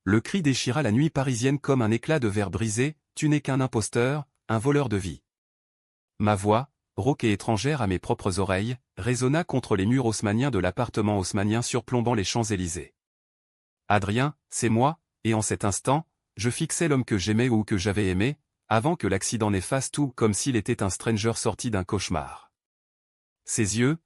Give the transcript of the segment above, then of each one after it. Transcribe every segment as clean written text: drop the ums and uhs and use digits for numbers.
Le cri déchira la nuit parisienne comme un éclat de verre brisé, tu n'es qu'un imposteur, un voleur de vie. Ma voix, rauque et étrangère à mes propres oreilles, résonna contre les murs haussmanniens de l'appartement haussmannien surplombant les Champs-Élysées. Adrien, c'est moi, et en cet instant, je fixais l'homme que j'aimais ou que j'avais aimé, avant que l'accident n'efface tout comme s'il était un stranger sorti d'un cauchemar. Ses yeux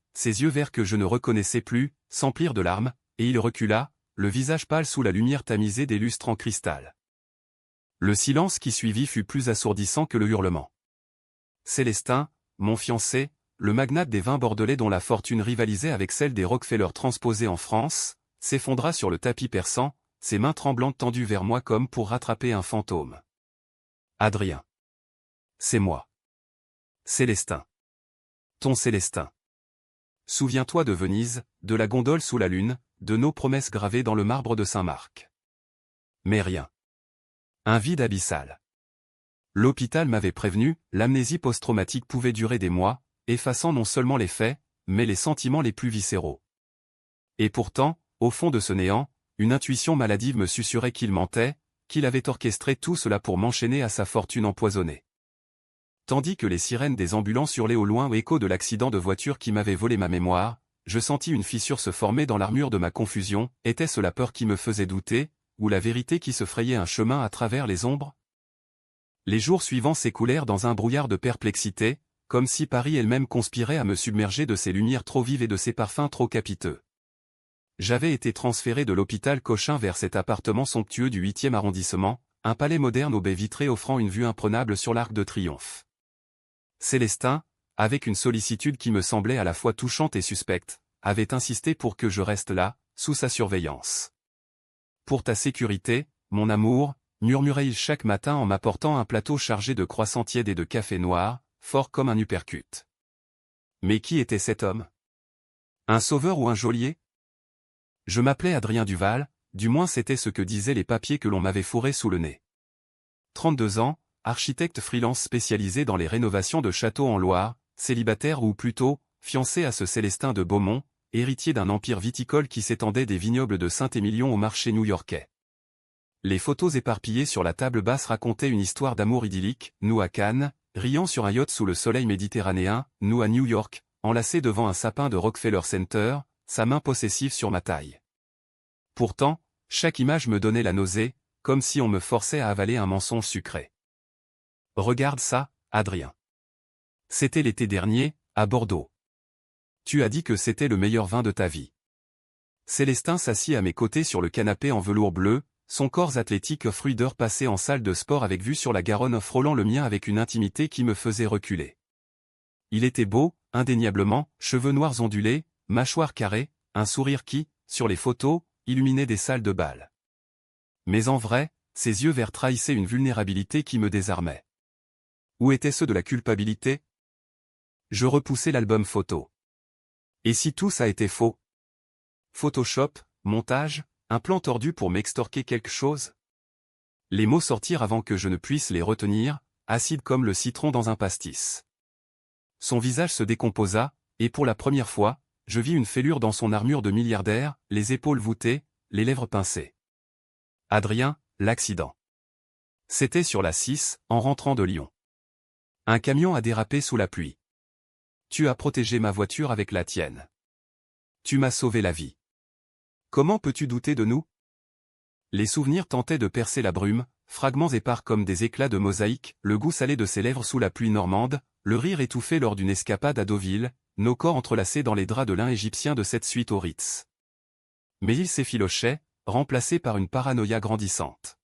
verts que je ne reconnaissais plus, s'emplirent de larmes, et il recula, le visage pâle sous la lumière tamisée des lustres en cristal. Le silence qui suivit fut plus assourdissant que le hurlement. Célestin, mon fiancé, le magnate des vins bordelais dont la fortune rivalisait avec celle des Rockefeller transposés en France, s'effondra sur le tapis perçant, ses mains tremblantes tendues vers moi comme pour rattraper un fantôme. Adrien. C'est moi. Célestin. Ton Célestin. Souviens-toi de Venise, de la gondole sous la lune, de nos promesses gravées dans le marbre de Saint-Marc. Mais rien. Un vide abyssal. L'hôpital m'avait prévenu, l'amnésie post-traumatique pouvait durer des mois, effaçant non seulement les faits, mais les sentiments les plus viscéraux. Et pourtant, au fond de ce néant, une intuition maladive me susurrait qu'il mentait, qu'il avait orchestré tout cela pour m'enchaîner à sa fortune empoisonnée. Tandis que les sirènes des ambulances hurlaient au loin écho de l'accident de voiture qui m'avait volé ma mémoire, je sentis une fissure se former dans l'armure de ma confusion. Était-ce la peur qui me faisait douter, ou la vérité qui se frayait un chemin à travers les ombres? Les jours suivants s'écoulèrent dans un brouillard de perplexité, comme si Paris elle-même conspirait à me submerger de ses lumières trop vives et de ses parfums trop capiteux. J'avais été transféré de l'hôpital Cochin vers cet appartement somptueux du 8e arrondissement, un palais moderne aux baies vitrées offrant une vue imprenable sur l'Arc de Triomphe. Célestin, avec une sollicitude qui me semblait à la fois touchante et suspecte, avait insisté pour que je reste là, sous sa surveillance. Pour ta sécurité, mon amour, murmurait-il chaque matin en m'apportant un plateau chargé de croissants tièdes et de café noir, fort comme un uppercut. Mais qui était cet homme? Un sauveur ou un geôlier? Je m'appelais Adrien Duval, du moins c'était ce que disaient les papiers que l'on m'avait fourrés sous le nez. 32 ans, architecte freelance spécialisé dans les rénovations de châteaux en Loire, célibataire ou plutôt, fiancé à ce Célestin de Beaumont, héritier d'un empire viticole qui s'étendait des vignobles de Saint-Émilion au marché new-yorkais. Les photos éparpillées sur la table basse racontaient une histoire d'amour idyllique, nous à Cannes, riant sur un yacht sous le soleil méditerranéen, nous à New York, enlacés devant un sapin de Rockefeller Center, sa main possessive sur ma taille. Pourtant, chaque image me donnait la nausée, comme si on me forçait à avaler un mensonge sucré. Regarde ça, Adrien. C'était l'été dernier, à Bordeaux. Tu as dit que c'était le meilleur vin de ta vie. Célestin s'assit à mes côtés sur le canapé en velours bleu, son corps athlétique fruit d'heures passées en salle de sport avec vue sur la Garonne frôlant le mien avec une intimité qui me faisait reculer. Il était beau, indéniablement, cheveux noirs ondulés, mâchoire carrée, un sourire qui, sur les photos, illuminait des salles de bal. Mais en vrai, ses yeux verts trahissaient une vulnérabilité qui me désarmait. Où étaient ceux de la culpabilité? Je repoussai l'album photo. Et si tout ça était faux? Photoshop, montage, un plan tordu pour m'extorquer quelque chose? Les mots sortirent avant que je ne puisse les retenir, acides comme le citron dans un pastis. Son visage se décomposa, et pour la première fois, je vis une fêlure dans son armure de milliardaire, les épaules voûtées, les lèvres pincées. Adrien, l'accident. C'était sur la 6, en rentrant de Lyon. Un camion a dérapé sous la pluie. Tu as protégé ma voiture avec la tienne. Tu m'as sauvé la vie. Comment peux-tu douter de nous? Les souvenirs tentaient de percer la brume, fragments épars comme des éclats de mosaïque, le goût salé de ses lèvres sous la pluie normande, le rire étouffé lors d'une escapade à Deauville, nos corps entrelacés dans les draps de lin égyptien de cette suite au Ritz. Mais il s'effilochait, remplacé par une paranoïa grandissante.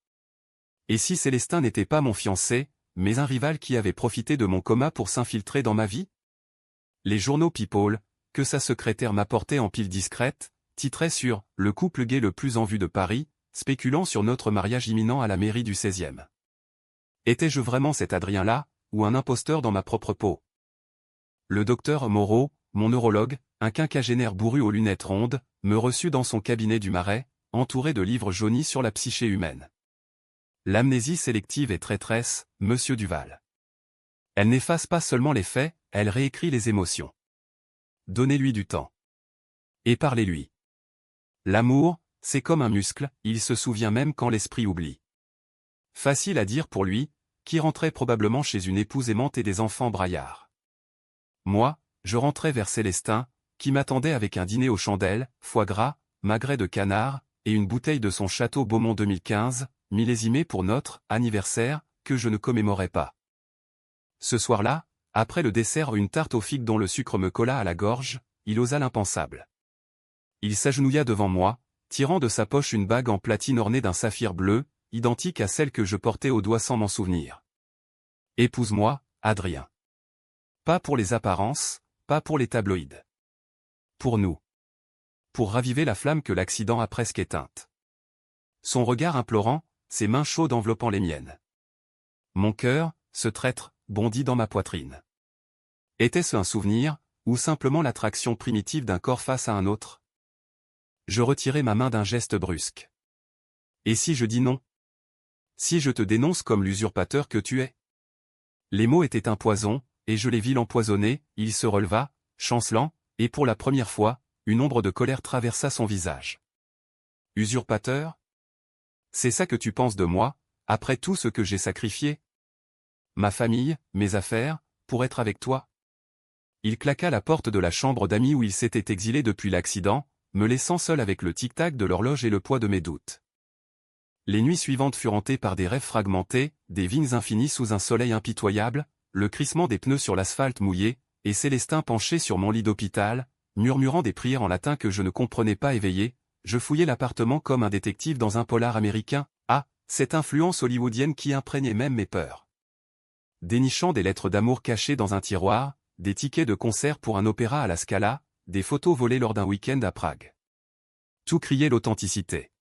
Et si Célestin n'était pas mon fiancé, mais un rival qui avait profité de mon coma pour s'infiltrer dans ma vie? Les journaux People, que sa secrétaire m'apportait en pile discrète, titraient sur « Le couple gay le plus en vue de Paris », spéculant sur notre mariage imminent à la mairie du 16e. Étais-je vraiment cet Adrien-là, ou un imposteur dans ma propre peau? Le docteur Moreau, mon neurologue, un quinquagénaire bourru aux lunettes rondes, me reçut dans son cabinet du Marais, entouré de livres jaunis sur la psyché humaine. L'amnésie sélective est traîtresse, monsieur Duval. Elle n'efface pas seulement les faits, elle réécrit les émotions. Donnez-lui du temps. Et parlez-lui. L'amour, c'est comme un muscle, il se souvient même quand l'esprit oublie. Facile à dire pour lui, qui rentrait probablement chez une épouse aimante et des enfants braillards. Moi, je rentrais vers Célestin, qui m'attendait avec un dîner aux chandelles, foie gras, magret de canard, et une bouteille de son château Beaumont 2015, millésimé pour notre anniversaire, que je ne commémorais pas. Ce soir-là, après le dessert une tarte aux figues dont le sucre me colla à la gorge, il osa l'impensable. Il s'agenouilla devant moi, tirant de sa poche une bague en platine ornée d'un saphir bleu, identique à celle que je portais au doigt sans m'en souvenir. « Épouse-moi, Adrien. » Pas pour les apparences, pas pour les tabloïds. Pour nous. Pour raviver la flamme que l'accident a presque éteinte. Son regard implorant, ses mains chaudes enveloppant les miennes. Mon cœur, ce traître, bondit dans ma poitrine. Était-ce un souvenir, ou simplement l'attraction primitive d'un corps face à un autre? Je retirai ma main d'un geste brusque. Et si je dis non? Si je te dénonce comme l'usurpateur que tu es? Les mots étaient un poison, et je les vis l'empoisonner. Il se releva, chancelant, et pour la première fois, une ombre de colère traversa son visage. Usurpateur? C'est ça que tu penses de moi, après tout ce que j'ai sacrifié? Ma famille, mes affaires, pour être avec toi? Il claqua la porte de la chambre d'amis où il s'était exilé depuis l'accident, me laissant seul avec le tic-tac de l'horloge et le poids de mes doutes. Les nuits suivantes furent hantées par des rêves fragmentés, des vignes infinies sous un soleil impitoyable, le crissement des pneus sur l'asphalte mouillé, et Célestin penché sur mon lit d'hôpital, murmurant des prières en latin que je ne comprenais pas éveillé, je fouillais l'appartement comme un détective dans un polar américain, cette influence hollywoodienne qui imprégnait même mes peurs. Dénichant des lettres d'amour cachées dans un tiroir, des tickets de concert pour un opéra à la Scala, des photos volées lors d'un week-end à Prague. Tout criait l'authenticité.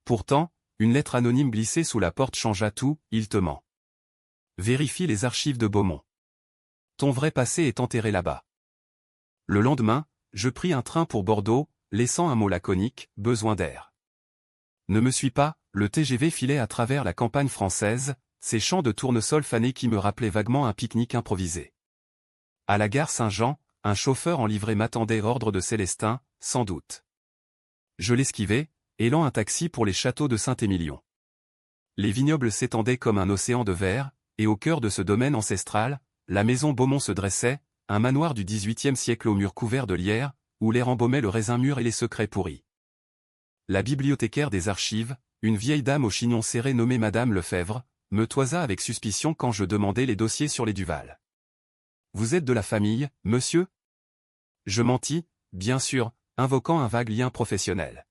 Pourtant, une lettre anonyme glissée sous la porte changea tout, il te ment. Vérifie les archives de Beaumont. Ton vrai passé est enterré là-bas. Le lendemain, je pris un train pour Bordeaux, laissant un mot laconique, besoin d'air. Ne me suis pas, le TGV filait à travers la campagne française, ces champs de tournesol fanés qui me rappelaient vaguement un pique-nique improvisé. À la gare Saint-Jean, un chauffeur en livrée m'attendait ordre de Célestin, sans doute. Je l'esquivai, élant un taxi pour les châteaux de Saint-Émilion. Les vignobles s'étendaient comme un océan de verre, et au cœur de ce domaine ancestral, la maison Beaumont se dressait, un manoir du XVIIIe siècle aux murs couverts de lierre, où l'air embaumait le raisin mûr et les secrets pourris. La bibliothécaire des archives, une vieille dame au chignon serré nommée Madame Lefebvre, me toisa avec suspicion quand je demandai les dossiers sur les Duval. « Vous êtes de la famille, monsieur ?» Je mentis, bien sûr, invoquant un vague lien professionnel.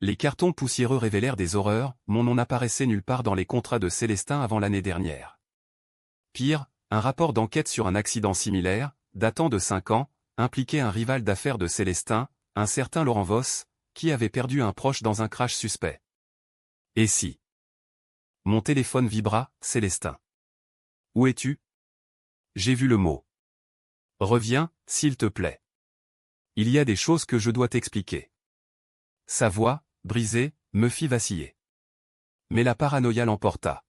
Les cartons poussiéreux révélèrent des horreurs, mon nom n'apparaissait nulle part dans les contrats de Célestin avant l'année dernière. Pire, un rapport d'enquête sur un accident similaire, datant de 5 ans, impliquait un rival d'affaires de Célestin, un certain Laurent Voss, qui avait perdu un proche dans un crash suspect. Et si? Mon téléphone vibra, Célestin. Où es-tu? J'ai vu le mot. Reviens, s'il te plaît. Il y a des choses que je dois t'expliquer. Sa voix, brisée, me fit vaciller. Mais la paranoïa l'emporta.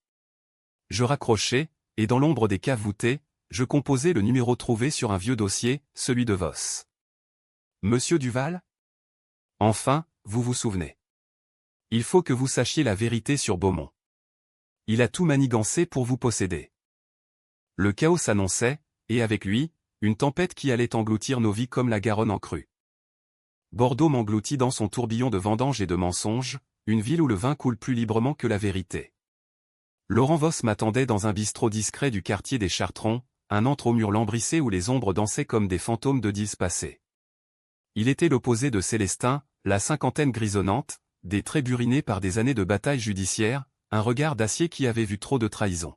Je raccrochai, et dans l'ombre des caves voûtées, je composai le numéro trouvé sur un vieux dossier, celui de Voss. Monsieur Duval? Enfin, vous vous souvenez. Il faut que vous sachiez la vérité sur Beaumont. Il a tout manigancé pour vous posséder. Le chaos s'annonçait, et avec lui, une tempête qui allait engloutir nos vies comme la Garonne en crue. Bordeaux m'engloutit dans son tourbillon de vendanges et de mensonges, une ville où le vin coule plus librement que la vérité. Laurent Voss m'attendait dans un bistrot discret du quartier des Chartrons, un antre aux murs lambrissés où les ombres dansaient comme des fantômes de dix passés. Il était l'opposé de Célestin, la cinquantaine grisonnante, des traits burinés par des années de bataille judiciaire, un regard d'acier qui avait vu trop de trahisons.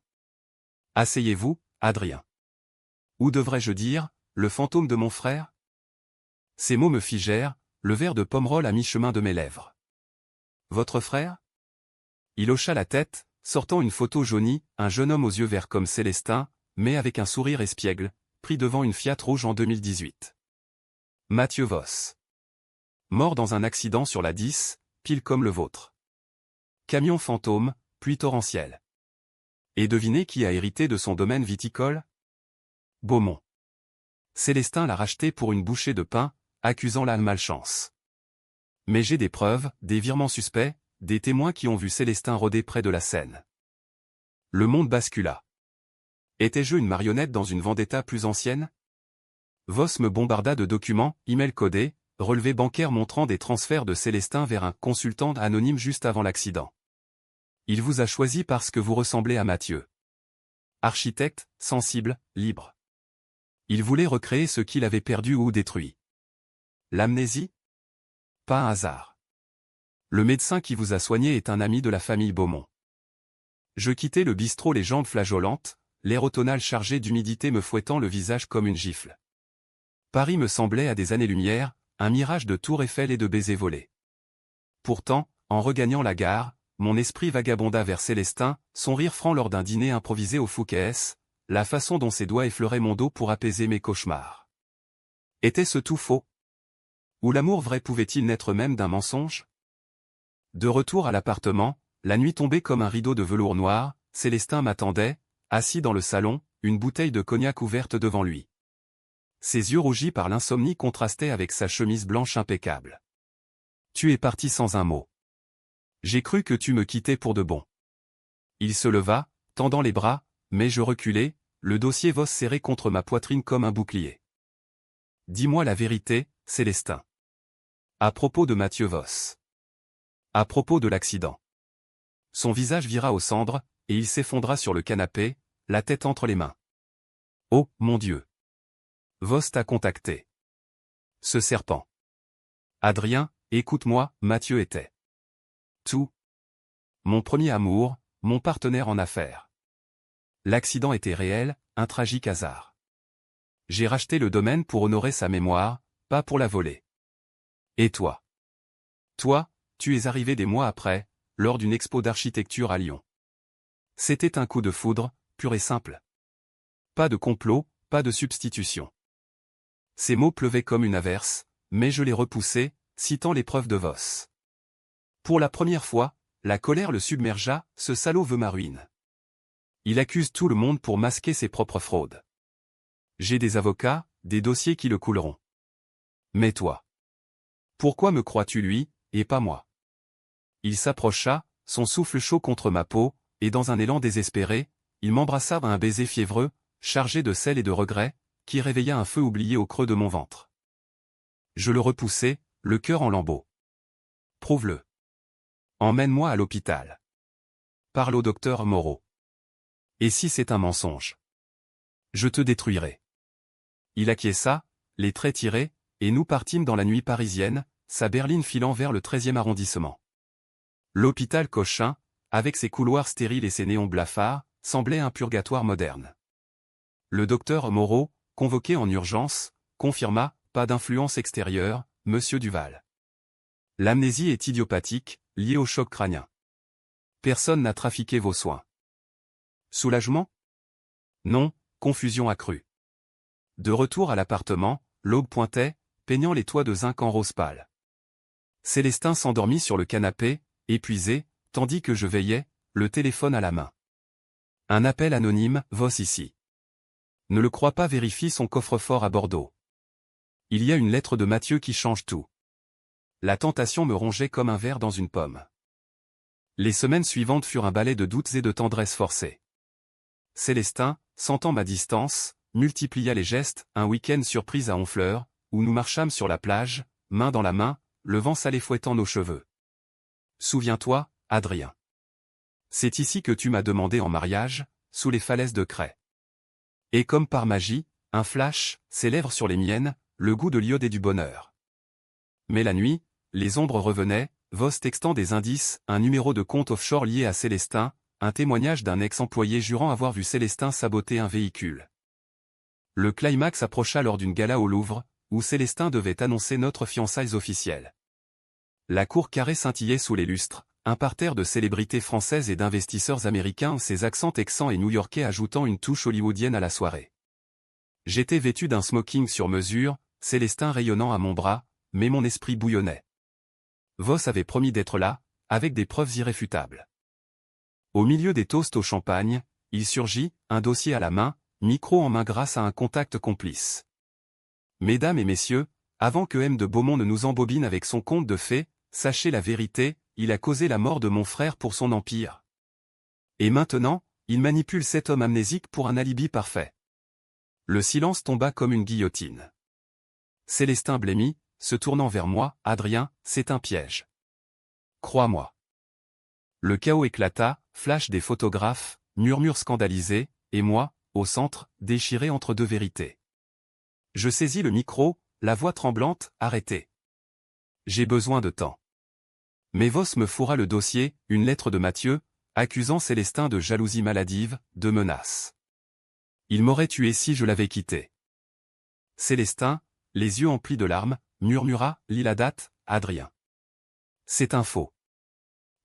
Asseyez-vous, Adrien. Ou devrais-je dire, le fantôme de mon frère? Ces mots me figèrent, le verre de pomerol à mi-chemin de mes lèvres. Votre frère? Il hocha la tête, sortant une photo jaunie, un jeune homme aux yeux verts comme Célestin, mais avec un sourire espiègle, pris devant une Fiat rouge en 2018. Mathieu Voss. Mort dans un accident sur la 10, pile comme le vôtre. Camion fantôme, pluie torrentielle. Et devinez qui a hérité de son domaine viticole? Beaumont. Célestin l'a racheté pour une bouchée de pain, accusant la malchance. Mais j'ai des preuves, des virements suspects, des témoins qui ont vu Célestin rôder près de la scène. Le monde bascula. Étais-je une marionnette dans une vendetta plus ancienne? Voss me bombarda de documents, emails codés, relevés bancaires montrant des transferts de Célestin vers un consultant anonyme juste avant l'accident. Il vous a choisi parce que vous ressemblez à Mathieu. Architecte, sensible, libre. Il voulait recréer ce qu'il avait perdu ou détruit. L'amnésie? Pas un hasard. Le médecin qui vous a soigné est un ami de la famille Beaumont. Je quittais le bistrot les jambes flageolantes, l'air automnal chargé d'humidité me fouettant le visage comme une gifle. Paris me semblait à des années-lumière, un mirage de tours Eiffel et de baisers volés. Pourtant, en regagnant la gare, mon esprit vagabonda vers Célestin, son rire franc lors d'un dîner improvisé au Fouquet's, la façon dont ses doigts effleuraient mon dos pour apaiser mes cauchemars. Était-ce tout faux? Ou l'amour vrai pouvait-il naître même d'un mensonge? De retour à l'appartement, la nuit tombée comme un rideau de velours noir, Célestin m'attendait, assis dans le salon, une bouteille de cognac ouverte devant lui. Ses yeux rougis par l'insomnie contrastaient avec sa chemise blanche impeccable. Tu es parti sans un mot. J'ai cru que tu me quittais pour de bon. Il se leva, tendant les bras, mais je reculai, le dossier Voss serré contre ma poitrine comme un bouclier. Dis-moi la vérité, Célestin. À propos de Mathieu Voss. À propos de l'accident. Son visage vira aux cendres, et il s'effondra sur le canapé, la tête entre les mains. Oh, mon Dieu! Voss t'a contacté. Ce serpent. Adrien, écoute-moi, Mathieu était. Tout. Mon premier amour, mon partenaire en affaires. L'accident était réel, un tragique hasard. J'ai racheté le domaine pour honorer sa mémoire, pas pour la voler. Et toi? Toi, tu es arrivé des mois après, lors d'une expo d'architecture à Lyon. C'était un coup de foudre, pur et simple. Pas de complot, pas de substitution. Ces mots pleuvaient comme une averse, mais je les repoussai, citant les preuves de Voss. Pour la première fois, la colère le submergea, ce salaud veut ma ruine. Il accuse tout le monde pour masquer ses propres fraudes. J'ai des avocats, des dossiers qui le couleront. Mais toi? Pourquoi me crois-tu lui, et pas moi? Il s'approcha, son souffle chaud contre ma peau, et dans un élan désespéré, il m'embrassa un baiser fiévreux, chargé de sel et de regrets, qui réveilla un feu oublié au creux de mon ventre. Je le repoussai, le cœur en lambeaux. Prouve-le. Emmène-moi à l'hôpital. Parle au docteur Moreau. Et si c'est un mensonge? Je te détruirai. Il acquiesça, les traits tirés, et nous partîmes dans la nuit parisienne, sa berline filant vers le 13e arrondissement. L'hôpital Cochin, avec ses couloirs stériles et ses néons blafards, semblait un purgatoire moderne. Le docteur Moreau, convoqué en urgence, confirma, pas d'influence extérieure, Monsieur Duval. L'amnésie est idiopathique, liée au choc crânien. Personne n'a trafiqué vos soins. Soulagement? Non, confusion accrue. De retour à l'appartement, l'aube pointait, peignant les toits de zinc en rose pâle. Célestin s'endormit sur le canapé, épuisé, tandis que je veillais, le téléphone à la main. Un appel anonyme, Voss ici. Ne le crois pas, vérifie son coffre-fort à Bordeaux. Il y a une lettre de Mathieu qui change tout. La tentation me rongeait comme un ver dans une pomme. Les semaines suivantes furent un balai de doutes et de tendresses forcées. Célestin, sentant ma distance, multiplia les gestes, un week-end surprise à Honfleur, où nous marchâmes sur la plage, main dans la main, le vent salé fouettant nos cheveux. Souviens-toi, Adrien. C'est ici que tu m'as demandé en mariage, sous les falaises de craie. Et comme par magie, un flash, ses lèvres sur les miennes, le goût de l'iode et du bonheur. Mais la nuit, les ombres revenaient, Voss textant des indices, un numéro de compte offshore lié à Célestin, un témoignage d'un ex-employé jurant avoir vu Célestin saboter un véhicule. Le climax approcha lors d'une gala au Louvre, où Célestin devait annoncer notre fiançailles officielle. La cour carrée scintillait sous les lustres, un parterre de célébrités françaises et d'investisseurs américains, ses accents texans et new-yorkais ajoutant une touche hollywoodienne à la soirée. J'étais vêtu d'un smoking sur mesure, Célestin rayonnant à mon bras, mais mon esprit bouillonnait. Voss avait promis d'être là, avec des preuves irréfutables. Au milieu des toasts au champagne, il surgit, un dossier à la main, micro en main grâce à un contact complice. Mesdames et messieurs, avant que M. de Beaumont ne nous embobine avec son conte de fées, sachez la vérité, il a causé la mort de mon frère pour son empire. Et maintenant, il manipule cet homme amnésique pour un alibi parfait. Le silence tomba comme une guillotine. Célestin blêmit, se tournant vers moi, Adrien, c'est un piège. Crois-moi. Le chaos éclata, flash des photographes, murmures scandalisés, et moi, au centre, déchiré entre deux vérités. Je saisis le micro, la voix tremblante, arrêtez. J'ai besoin de temps. Mais Voss me fourra le dossier, une lettre de Mathieu, accusant Célestin de jalousie maladive, de menaces. Il m'aurait tué si je l'avais quitté. Célestin, les yeux emplis de larmes, murmura, lis la date, Adrien. C'est un faux.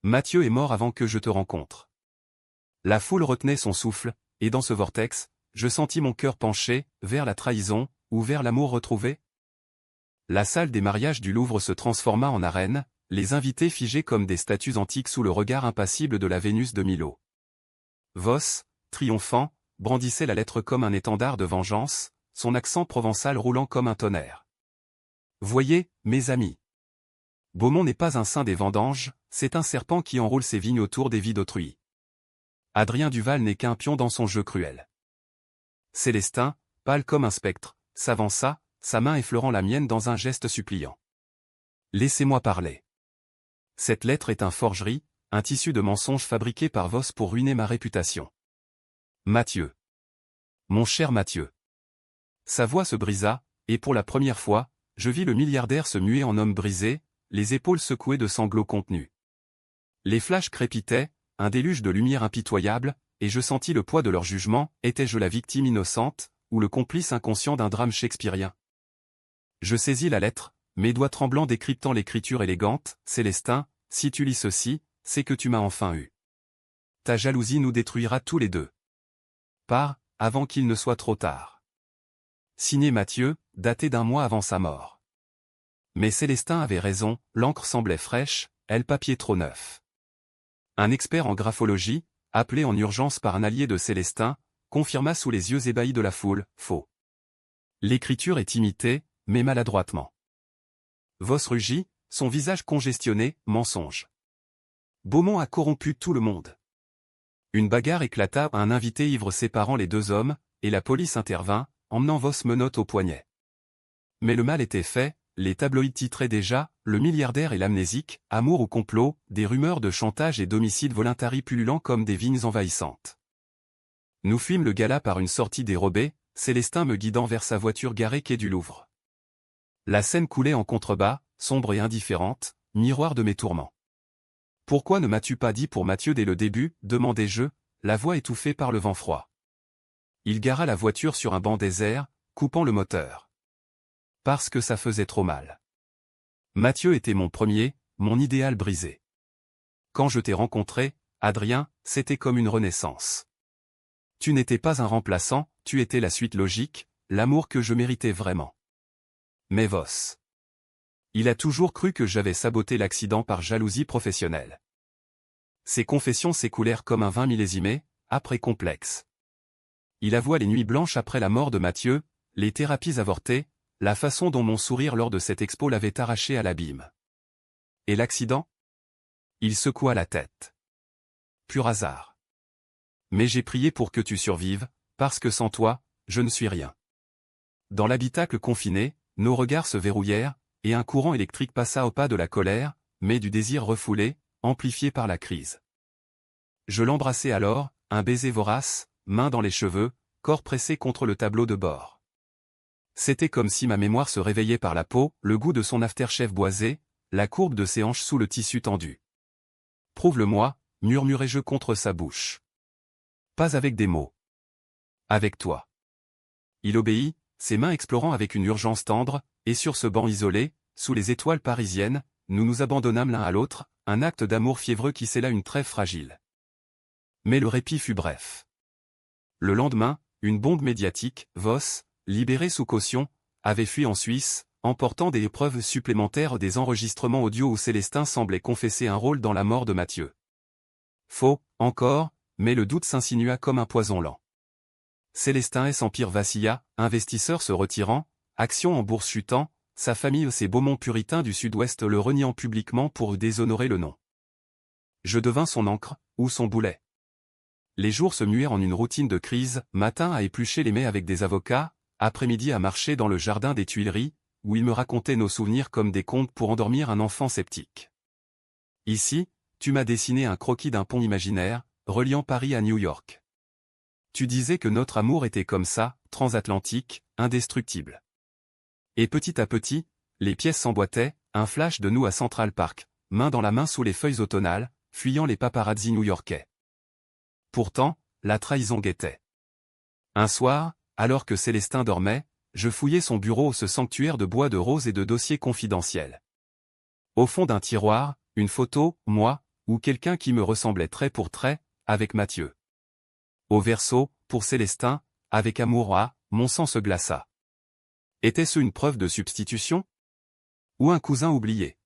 Mathieu est mort avant que je te rencontre. La foule retenait son souffle, et dans ce vortex, je sentis mon cœur pencher, vers la trahison, ou vers l'amour retrouvé. La salle des mariages du Louvre se transforma en arène, les invités figés comme des statues antiques sous le regard impassible de la Vénus de Milo. Voss, triomphant, brandissait la lettre comme un étendard de vengeance, son accent provençal roulant comme un tonnerre. Voyez, mes amis. Beaumont n'est pas un saint des vendanges, c'est un serpent qui enroule ses vignes autour des vies d'autrui. Adrien Duval n'est qu'un pion dans son jeu cruel. Célestin, pâle comme un spectre, s'avança, sa main effleurant la mienne dans un geste suppliant. Laissez-moi parler. Cette lettre est un forgerie, un tissu de mensonges fabriqué par Voss pour ruiner ma réputation. Mathieu. Mon cher Mathieu. Sa voix se brisa, et pour la première fois, je vis le milliardaire se muer en homme brisé, les épaules secouées de sanglots contenus. Les flashs crépitaient, un déluge de lumière impitoyable, et je sentis le poids de leur jugement, étais-je la victime innocente, ou le complice inconscient d'un drame shakespearien. Je saisis la lettre, mes doigts tremblants décryptant l'écriture élégante, Célestin, si tu lis ceci, c'est que tu m'as enfin eu. Ta jalousie nous détruira tous les deux. Pars, avant qu'il ne soit trop tard. Signé Mathieu, daté d'un mois avant sa mort. Mais Célestin avait raison, l'encre semblait fraîche, et le papier trop neuf. Un expert en graphologie, appelé en urgence par un allié de Célestin, confirma sous les yeux ébahis de la foule, faux. L'écriture est imitée, mais maladroitement. Voss rugit, son visage congestionné, mensonge. Beaumont a corrompu tout le monde. Une bagarre éclata, un invité ivre séparant les deux hommes, et la police intervint, emmenant Voss menottes au poignet. Mais le mal était fait, les tabloïds titraient déjà, le milliardaire et l'amnésique, amour ou complot, des rumeurs de chantage et d'homicide voluntari pullulant comme des vignes envahissantes. Nous fûmes le gala par une sortie dérobée, Célestin me guidant vers sa voiture garée quai du Louvre. La scène coulait en contrebas, sombre et indifférente, miroir de mes tourments. Pourquoi ne m'as-tu pas dit pour Mathieu dès le début, demandai-je, la voix étouffée par le vent froid. Il gara la voiture sur un banc désert, coupant le moteur. Parce que ça faisait trop mal. Mathieu était mon premier, mon idéal brisé. Quand je t'ai rencontré, Adrien, c'était comme une renaissance. Tu n'étais pas un remplaçant, tu étais la suite logique, l'amour que je méritais vraiment. Mais Voss. Il a toujours cru que j'avais saboté l'accident par jalousie professionnelle. Ses confessions s'écoulèrent comme un vin millésimé, après complexe. Il avoua les nuits blanches après la mort de Mathieu, les thérapies avortées, la façon dont mon sourire lors de cette expo l'avait arraché à l'abîme. Et l'accident? Il secoua la tête. Pur hasard. Mais j'ai prié pour que tu survives, parce que sans toi, je ne suis rien. Dans l'habitacle confiné, nos regards se verrouillèrent, et un courant électrique passa au pas de la colère, mais du désir refoulé, amplifié par la crise. Je l'embrassai alors, un baiser vorace, main dans les cheveux, corps pressé contre le tableau de bord. C'était comme si ma mémoire se réveillait par la peau, le goût de son aftershave boisé, la courbe de ses hanches sous le tissu tendu. Prouve-le-moi, murmurai-je contre sa bouche. Pas avec des mots. Avec toi. Il obéit, ses mains explorant avec une urgence tendre, et sur ce banc isolé, sous les étoiles parisiennes, nous nous abandonnâmes l'un à l'autre, un acte d'amour fiévreux qui scella une trêve fragile. Mais le répit fut bref. Le lendemain, une bombe médiatique, Voss, libéré sous caution, avait fui en Suisse, emportant des preuves supplémentaires des enregistrements audio où Célestin semblait confesser un rôle dans la mort de Mathieu. Faux, encore, mais le doute s'insinua comme un poison lent. Célestin S. Empire vacilla, investisseurs se retirant, actions en bourse chutant, sa famille ces Beaumont puritains du sud-ouest le reniant publiquement pour déshonorer le nom. Je devins son encre, ou son boulet. Les jours se muèrent en une routine de crise, matin à éplucher les mets avec des avocats, après-midi à marcher dans le jardin des Tuileries, où il me racontait nos souvenirs comme des contes pour endormir un enfant sceptique. Ici, tu m'as dessiné un croquis d'un pont imaginaire, reliant Paris à New York. Tu disais que notre amour était comme ça, transatlantique, indestructible. Et petit à petit, les pièces s'emboîtaient, un flash de nous à Central Park, main dans la main sous les feuilles automnales, fuyant les paparazzis new-yorkais. Pourtant, la trahison guettait. Un soir, alors que Célestin dormait, je fouillais son bureau, ce sanctuaire de bois de rose et de dossiers confidentiels. Au fond d'un tiroir, une photo, moi, ou quelqu'un qui me ressemblait trait pour trait, avec Mathieu. Au verso, pour Célestin, avec Amoura, mon sang se glaça. Était-ce une preuve de substitution? Ou un cousin oublié?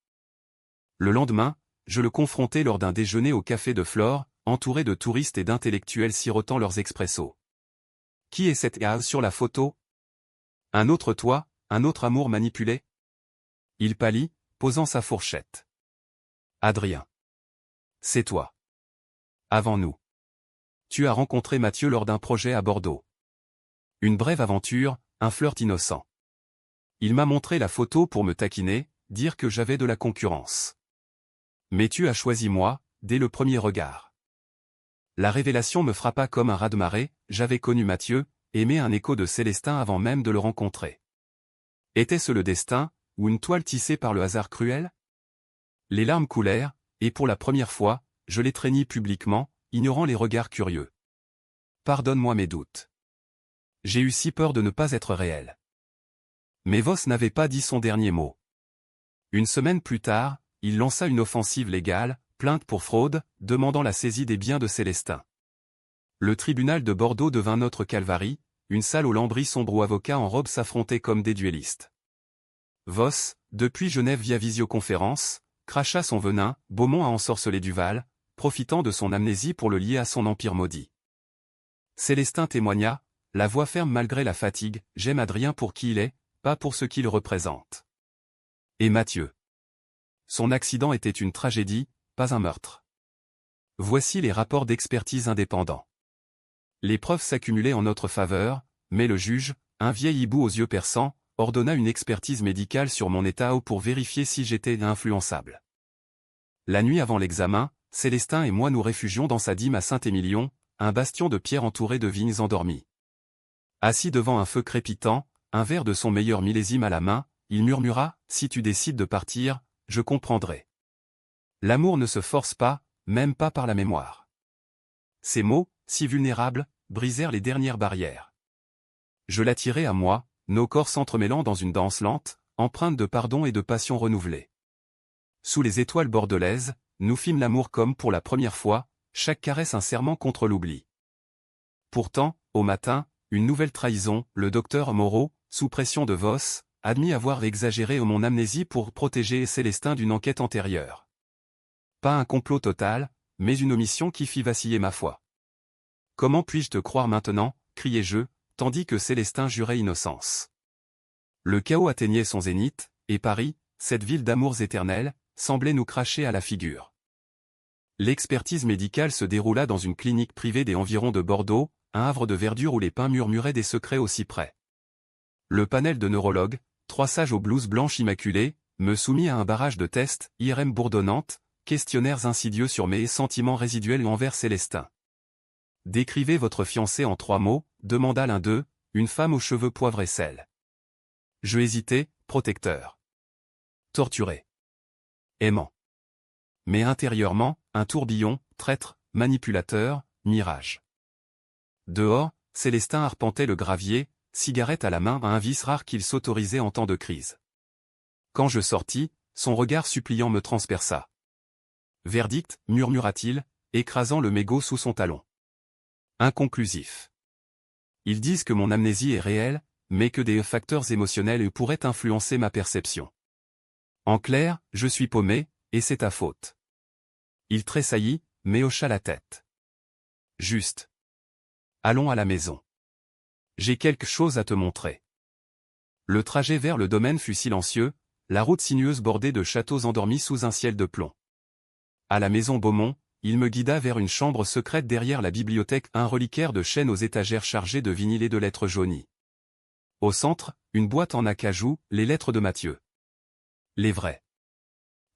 Le lendemain, je le confrontai lors d'un déjeuner au café de Flore, entouré de touristes et d'intellectuels sirotant leurs expressos. Qui est cette gars sur la photo? Un autre toi, un autre amour manipulé? Il pâlit, posant sa fourchette. Adrien. C'est toi. Avant nous. Tu as rencontré Mathieu lors d'un projet à Bordeaux. Une brève aventure, un flirt innocent. Il m'a montré la photo pour me taquiner, dire que j'avais de la concurrence. Mais tu as choisi moi, dès le premier regard. La révélation me frappa comme un raz-de-marée, j'avais connu Mathieu, aimé un écho de Célestin avant même de le rencontrer. Était-ce le destin, ou une toile tissée par le hasard cruel? Les larmes coulèrent, et pour la première fois, je l'étreignis publiquement, ignorant les regards curieux. Pardonne-moi mes doutes. J'ai eu si peur de ne pas être réel. Mais Voss n'avait pas dit son dernier mot. Une semaine plus tard, il lança une offensive légale, plainte pour fraude, demandant la saisie des biens de Célestin. Le tribunal de Bordeaux devint notre calvarie, une salle aux lambris sombres où avocats en robe s'affrontaient comme des duellistes. Voss, depuis Genève via visioconférence, cracha son venin, Beaumont a ensorcelé Duval, profitant de son amnésie pour le lier à son empire maudit. Célestin témoigna, la voix ferme malgré la fatigue, j'aime Adrien pour qui il est, pas pour ce qu'il représente. Et Mathieu. Son accident était une tragédie, pas un meurtre. Voici les rapports d'expertise indépendants. Les preuves s'accumulaient en notre faveur, mais le juge, un vieil hibou aux yeux perçants, ordonna une expertise médicale sur mon état pour vérifier si j'étais influençable. La nuit avant l'examen, Célestin et moi nous réfugions dans sa dîme à Saint-Émilion, un bastion de pierre entouré de vignes endormies. Assis devant un feu crépitant, un verre de son meilleur millésime à la main, il murmura, « Si tu décides de partir, je comprendrai. L'amour ne se force pas, même pas par la mémoire. » Ces mots, si vulnérables, brisèrent les dernières barrières. Je l'attirai à moi, nos corps s'entremêlant dans une danse lente, empreinte de pardon et de passion renouvelée. Sous les étoiles bordelaises, nous fîmes l'amour comme pour la première fois, chaque caresse un serment contre l'oubli. Pourtant, au matin, une nouvelle trahison, le docteur Moreau, sous pression de Voss, admit avoir exagéré mon amnésie pour protéger Célestin d'une enquête antérieure. Pas un complot total, mais une omission qui fit vaciller ma foi. « Comment puis-je te croire maintenant » criai-je, tandis que Célestin jurait innocence. Le chaos atteignait son zénith, et Paris, cette ville d'amours éternels, semblait nous cracher à la figure. L'expertise médicale se déroula dans une clinique privée des environs de Bordeaux, un havre de verdure où les pins murmuraient des secrets aussi près. Le panel de neurologues, 3 sages aux blouses blanches immaculées, me soumit à un barrage de tests, IRM bourdonnantes, questionnaires insidieux sur mes sentiments résiduels envers Célestin. « Décrivez votre fiancé en 3 mots, demanda l'un d'eux, une femme aux cheveux poivre et sel. Je hésitai, protecteur. Torturé. Aimant. Mais intérieurement, un tourbillon, traître, manipulateur, mirage. Dehors, Célestin arpentait le gravier, cigarette à la main à un vice rare qu'il s'autorisait en temps de crise. Quand je sortis, son regard suppliant me transperça. Verdict, murmura-t-il, écrasant le mégot sous son talon. Inconclusif. Ils disent que mon amnésie est réelle, mais que des facteurs émotionnels pourraient influencer ma perception. En clair, je suis paumé, et c'est ta faute. Il tressaillit, mais hocha la tête. Juste. Allons à la maison. J'ai quelque chose à te montrer. Le trajet vers le domaine fut silencieux, la route sinueuse bordée de châteaux endormis sous un ciel de plomb. À la maison Beaumont, il me guida vers une chambre secrète derrière la bibliothèque, un reliquaire de chêne aux étagères chargées de vinyles et de lettres jaunies. Au centre, une boîte en acajou, les lettres de Mathieu. Les vraies.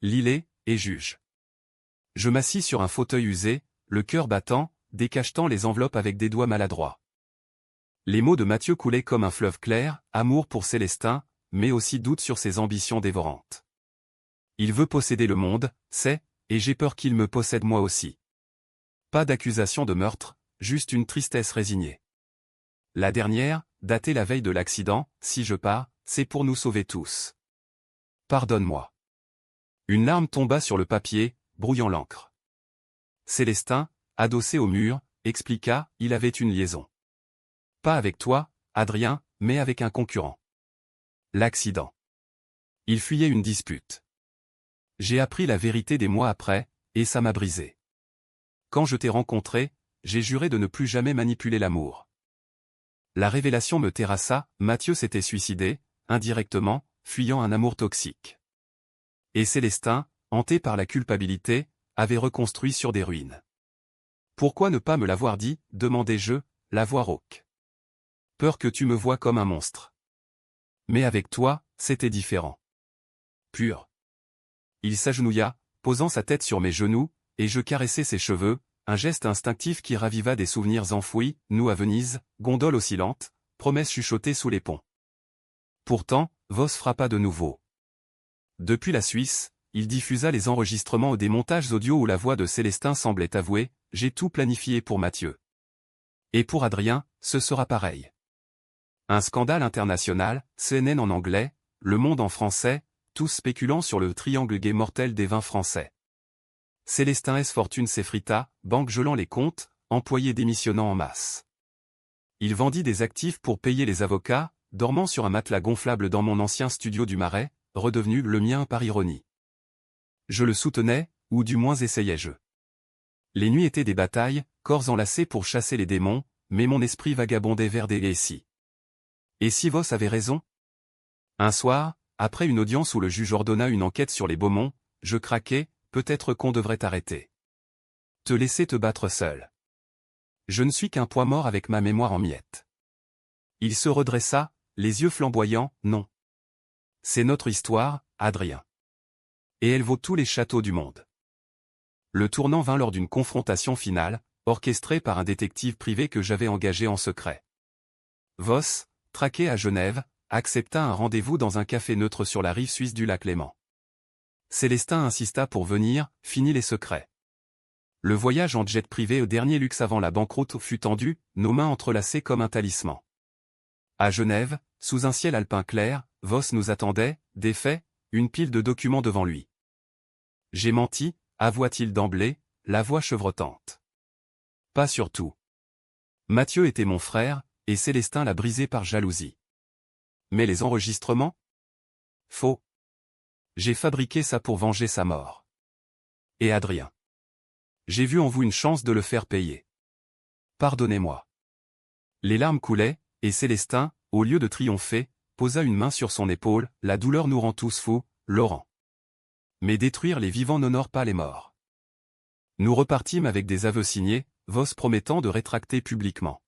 Lis-les, et juge. Je m'assis sur un fauteuil usé, le cœur battant, décachetant les enveloppes avec des doigts maladroits. Les mots de Mathieu coulaient comme un fleuve clair, amour pour Célestin, mais aussi doute sur ses ambitions dévorantes. Il veut posséder le monde, c'est, et j'ai peur qu'il me possède moi aussi. Pas d'accusation de meurtre, juste une tristesse résignée. La dernière, datée la veille de l'accident, si je pars, c'est pour nous sauver tous. Pardonne-moi. Une larme tomba sur le papier, brouillant l'encre. Célestin, adossé au mur, expliqua, il avait une liaison. Pas avec toi, Adrien, mais avec un concurrent. L'accident. Il fuyait une dispute. J'ai appris la vérité des mois après, et ça m'a brisé. Quand je t'ai rencontré, j'ai juré de ne plus jamais manipuler l'amour. La révélation me terrassa, Mathieu s'était suicidé, indirectement, fuyant un amour toxique. Et Célestin, hanté par la culpabilité, avait reconstruit sur des ruines. Pourquoi ne pas me l'avoir dit, demandai-je, la voix rauque. Peur que tu me vois comme un monstre. Mais avec toi, c'était différent. Pur. Il s'agenouilla, posant sa tête sur mes genoux, et je caressai ses cheveux, un geste instinctif qui raviva des souvenirs enfouis, nous à Venise, gondole oscillante, promesse chuchotée sous les ponts. Pourtant, Vos frappa de nouveau. Depuis la Suisse, il diffusa les enregistrements des montages audio où la voix de Célestin semblait avouer, j'ai tout planifié pour Mathieu. Et pour Adrien, ce sera pareil. Un scandale international, CNN en anglais, Le Monde en français, tous spéculant sur le triangle gay mortel des vins français. Célestin S. Fortune s'effrita, banque gelant les comptes, employés démissionnant en masse. Il vendit des actifs pour payer les avocats, dormant sur un matelas gonflable dans mon ancien studio du Marais, redevenu le mien par ironie. Je le soutenais, ou du moins essayais-je. Les nuits étaient des batailles, corps enlacés pour chasser les démons, mais mon esprit vagabondait vers des et si. Et si Vos avait raison? Un soir, après une audience où le juge ordonna une enquête sur les Beaumont, je craquai, peut-être qu'on devrait t'arrêter. Te laisser te battre seul. Je ne suis qu'un poids mort avec ma mémoire en miettes. Il se redressa, les yeux flamboyants, non. C'est notre histoire, Adrien. Et elle vaut tous les châteaux du monde. Le tournant vint lors d'une confrontation finale, orchestrée par un détective privé que j'avais engagé en secret. Vos, traqué à Genève, accepta un rendez-vous dans un café neutre sur la rive suisse du lac Léman. Célestin insista pour venir, finit les secrets. Le voyage en jet privé au dernier luxe avant la banqueroute fut tendu, nos mains entrelacées comme un talisman. À Genève, sous un ciel alpin clair, Vos nous attendait, défait, une pile de documents devant lui. J'ai menti, avoua-t-il d'emblée, la voix chevrotante. Pas surtout. Mathieu était mon frère, et Célestin l'a brisé par jalousie. Mais les enregistrements? Faux. J'ai fabriqué ça pour venger sa mort. Et Adrien. J'ai vu en vous une chance de le faire payer. Pardonnez-moi. Les larmes coulaient, et Célestin, au lieu de triompher, posa une main sur son épaule, la douleur nous rend tous fous, Laurent. Mais détruire les vivants n'honore pas les morts. Nous repartîmes avec des aveux signés, Vos promettant de rétracter publiquement.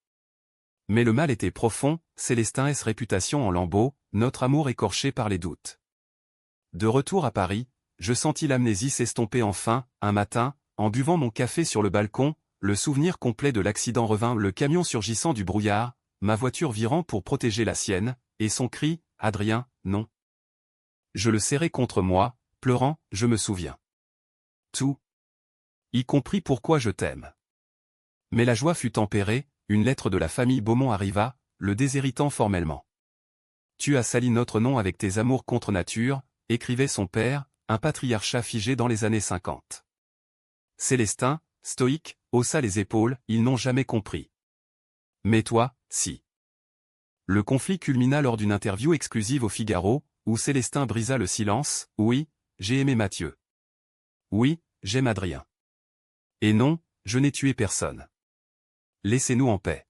Mais le mal était profond, Célestin S. réputation en lambeaux, notre amour écorché par les doutes. De retour à Paris, je sentis l'amnésie s'estomper enfin, un matin, en buvant mon café sur le balcon, le souvenir complet de l'accident revint, le camion surgissant du brouillard, ma voiture virant pour protéger la sienne, et son cri, Adrien, non. Je le serrai contre moi, pleurant, je me souviens. Tout. Y compris pourquoi je t'aime. Mais la joie fut tempérée, une lettre de la famille Beaumont arriva, le déshéritant formellement. Tu as sali notre nom avec tes amours contre nature, écrivait son père, un patriarcat figé dans les années 50. Célestin, stoïque, haussa les épaules, ils n'ont jamais compris. Mais toi, si. Le conflit culmina lors d'une interview exclusive au Figaro, où Célestin brisa le silence, oui, j'ai aimé Mathieu. Oui, j'aime Adrien. Et non, je n'ai tué personne. Laissez-nous en paix.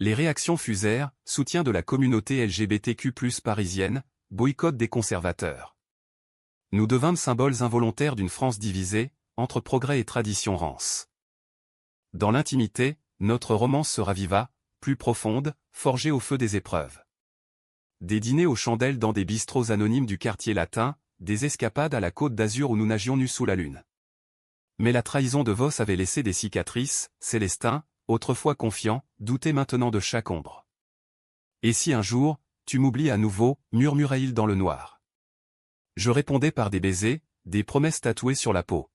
Les réactions fusèrent, soutien de la communauté LGBTQ+ parisienne, boycott des conservateurs. Nous devînmes symboles involontaires d'une France divisée, entre progrès et tradition rance. Dans l'intimité, notre romance se raviva, plus profonde, forgée au feu des épreuves. Des dîners aux chandelles dans des bistrots anonymes du quartier latin, des escapades à la Côte d'Azur où nous nagions nus sous la lune. Mais la trahison de Voss avait laissé des cicatrices, Célestin, autrefois confiant, doutait maintenant de chaque ombre. Et si un jour, tu m'oublies à nouveau, murmurait-il dans le noir. Je répondais par des baisers, des promesses tatouées sur la peau.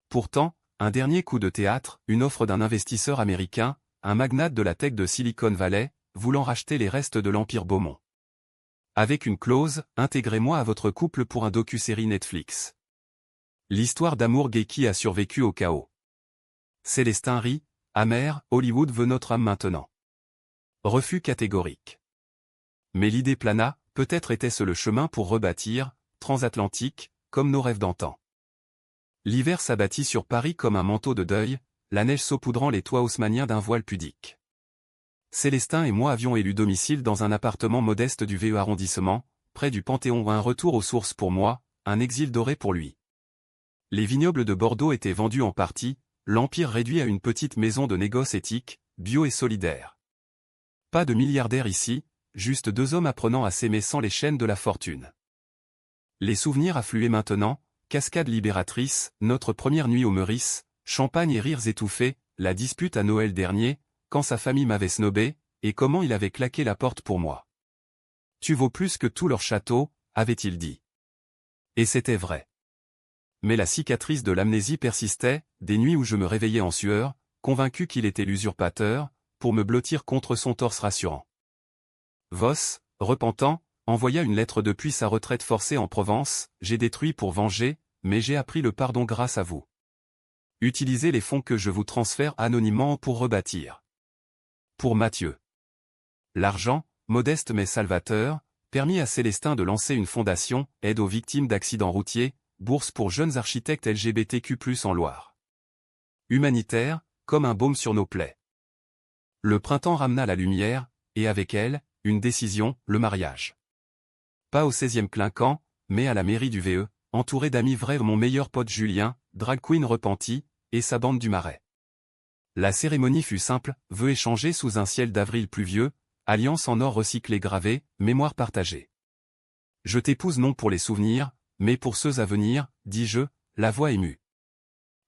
Pourtant, un dernier coup de théâtre, une offre d'un investisseur américain, un magnate de la tech de Silicon Valley, voulant racheter les restes de l'Empire Beaumont. Avec une clause, intégrez-moi à votre couple pour un docu-série Netflix. L'histoire d'amour gay qui a survécu au chaos. Célestin rit, amer, Hollywood veut notre âme maintenant. Refus catégorique. Mais l'idée plana, peut-être était-ce le chemin pour rebâtir, transatlantique, comme nos rêves d'antan. L'hiver s'abattit sur Paris comme un manteau de deuil, la neige saupoudrant les toits haussmanniens d'un voile pudique. Célestin et moi avions élu domicile dans un appartement modeste du VE arrondissement, près du Panthéon, un retour aux sources pour moi, un exil doré pour lui. Les vignobles de Bordeaux étaient vendus en partie, l'Empire réduit à une petite maison de négoce éthique, bio et solidaire. Pas de milliardaires ici, juste deux hommes apprenant à s'aimer sans les chaînes de la fortune. Les souvenirs affluaient maintenant, cascade libératrice, notre première nuit au Meurice, champagne et rires étouffés, la dispute à Noël dernier, quand sa famille m'avait snobé, et comment il avait claqué la porte pour moi. Tu vaux plus que tout leur château, avait-il dit. Et c'était vrai. Mais la cicatrice de l'amnésie persistait, des nuits où je me réveillais en sueur, convaincu qu'il était l'usurpateur, pour me blottir contre son torse rassurant. Voss, repentant, envoya une lettre depuis sa retraite forcée en Provence, j'ai détruit pour venger, mais j'ai appris le pardon grâce à vous. Utilisez les fonds que je vous transfère anonymement pour rebâtir. Pour Mathieu. L'argent, modeste mais salvateur, permit à Célestin de lancer une fondation, aide aux victimes d'accidents routiers, bourse pour jeunes architectes LGBTQ+ en Loire. Humanitaire, comme un baume sur nos plaies. Le printemps ramena la lumière, et avec elle, une décision, le mariage. Pas au 16e clinquant, mais à la mairie du VE, entouré d'amis vrais, mon meilleur pote Julien, drag queen repenti, et sa bande du Marais. La cérémonie fut simple, vœux échangés sous un ciel d'avril pluvieux, alliance en or recyclé gravée, mémoire partagée. Je t'épouse non pour les souvenirs, mais pour ceux à venir, dis-je, la voix émue.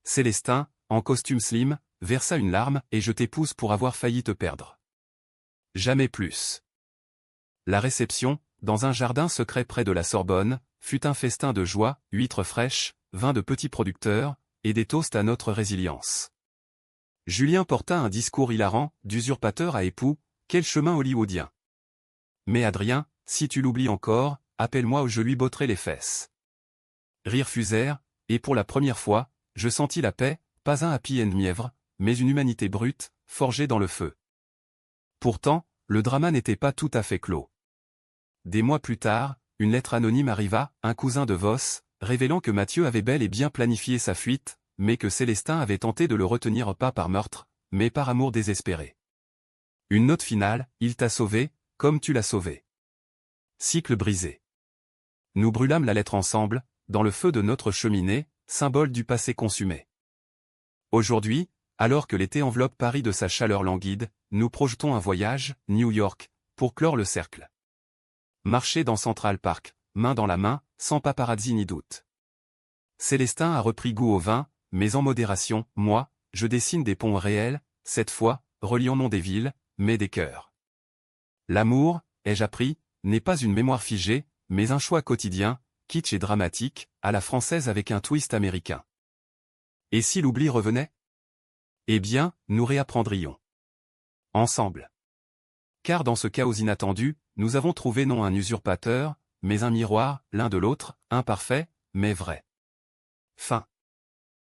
Célestin, en costume slim, versa une larme, et je t'épouse pour avoir failli te perdre. Jamais plus. La réception, dans un jardin secret près de la Sorbonne, fut un festin de joie, huîtres fraîches, vins de petits producteurs, et des toasts à notre résilience. Julien porta un discours hilarant, d'usurpateur à époux, quel chemin hollywoodien. Mais Adrien, si tu l'oublies encore, appelle-moi ou je lui botterai les fesses. Rires fusèrent, et pour la première fois, je sentis la paix, pas un happy end mièvre, mais une humanité brute, forgée dans le feu. Pourtant, le drama n'était pas tout à fait clos. Des mois plus tard, une lettre anonyme arriva, un cousin de Voss, révélant que Mathieu avait bel et bien planifié sa fuite, mais que Célestin avait tenté de le retenir pas par meurtre, mais par amour désespéré. Une note finale, il t'a sauvé, comme tu l'as sauvé. Cycle brisé. Nous brûlâmes la lettre ensemble, dans le feu de notre cheminée, symbole du passé consumé. Aujourd'hui, alors que l'été enveloppe Paris de sa chaleur languide, nous projetons un voyage, New York, pour clore le cercle. Marcher dans Central Park, main dans la main, sans paparazzi ni doute. Célestin a repris goût au vin, mais en modération, moi, je dessine des ponts réels, cette fois, reliant non des villes, mais des cœurs. L'amour, ai-je appris, n'est pas une mémoire figée, mais un choix quotidien, kitsch et dramatique, à la française avec un twist américain. Et si l'oubli revenait? Eh bien, nous réapprendrions. Ensemble. Car dans ce chaos inattendu, nous avons trouvé non un usurpateur, mais un miroir, l'un de l'autre, imparfait, mais vrai. Fin.